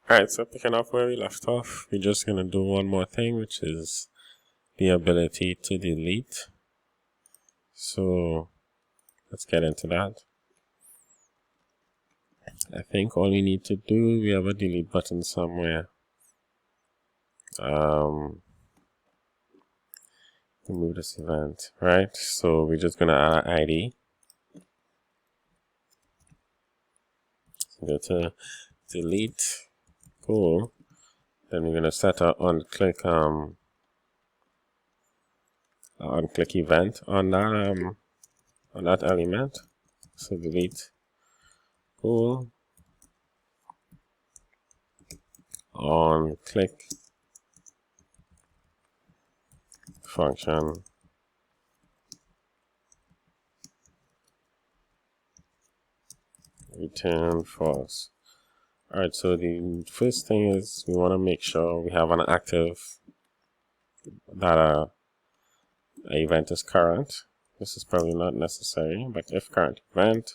Alright, so picking up where we left off, we're just going to do one more thing, which is the ability to delete. So let's get into that. I think all we need to do, we have a delete button somewhere. Remove this event, right? So we're just going to add an ID. So go to delete, cool. Then we're going to set our on-click event on that element. So delete, cool. On click function return false. Alright, so the first thing is we want to make sure we have an active that an event is current. This is probably not necessary, but if current event,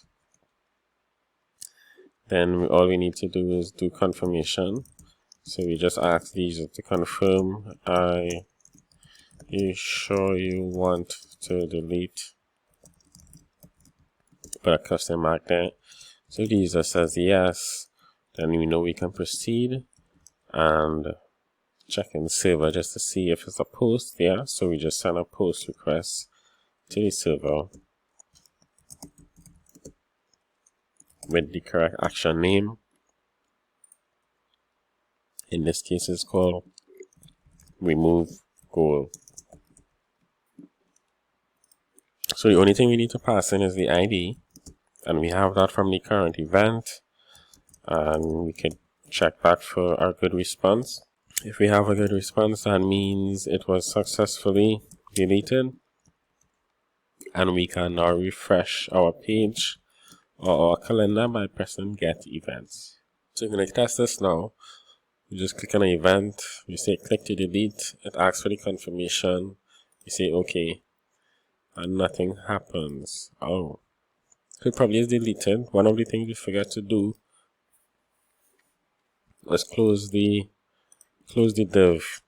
then all we need to do is do confirmation. So we just ask the user to confirm, are you sure you want to delete? Put a question mark there. So the user says yes, then we know we can proceed and check in the server just to see if it's a post. Yeah, so we just send a post request to the server with the correct action name. In this case, it's called remove goal. So the only thing we need to pass in is the ID, and we have that from the current event, and we can check back for our good response. If we have a good response, that means it was successfully deleted, and we can now refresh our page or our calendar by pressing get events. So we're going to test this now. You just click on an event, you say click to delete, it asks for the confirmation, you say okay, and nothing happens. Oh, so it probably is deleted. One of the things we forgot to do was close the div.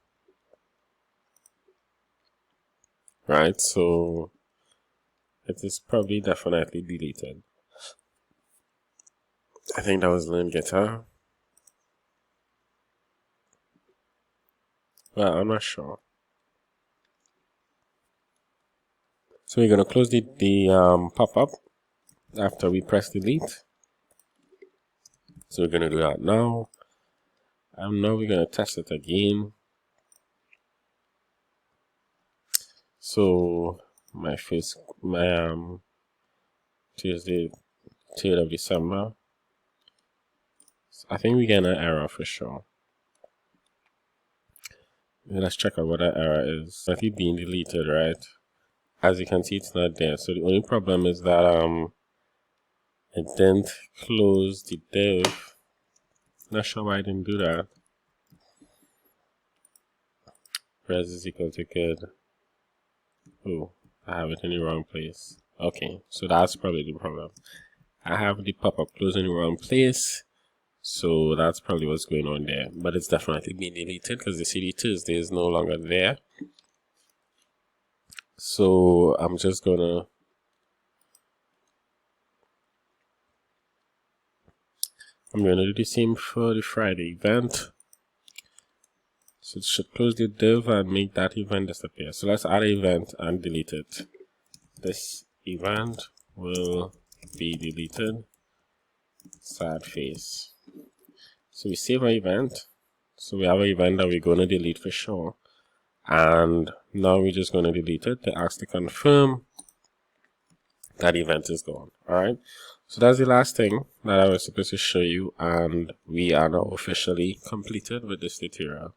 Right, so it is probably definitely deleted. I think that was learn guitar. Well, I'm not sure. So we're going to close the pop-up after we press delete. So we're going to do that now. And now we're going to test it again. So Tuesday, 3rd of December. I think we get an error for sure. Let's check out what that error is. It's actually being deleted, right? As you can see, it's not there. So the only problem is that it didn't close the div. Not sure why I didn't do that. Res is equal to good. Oh, I have it in the wrong place. Okay, so that's probably the problem. I have the pop-up closed in the wrong place. So that's probably what's going on there. But it's definitely being deleted because the CD Tuesday is no longer there. So I'm just gonna do the same for the Friday event. So it should close the div and make that event disappear. So let's add an event and delete it. This event will be deleted. Sad face. So we save our event. So we have an event that we're going to delete for sure. And now we're just going to delete it to ask to confirm that event is gone. Alright. So that's the last thing that I was supposed to show you. And we are now officially completed with this tutorial.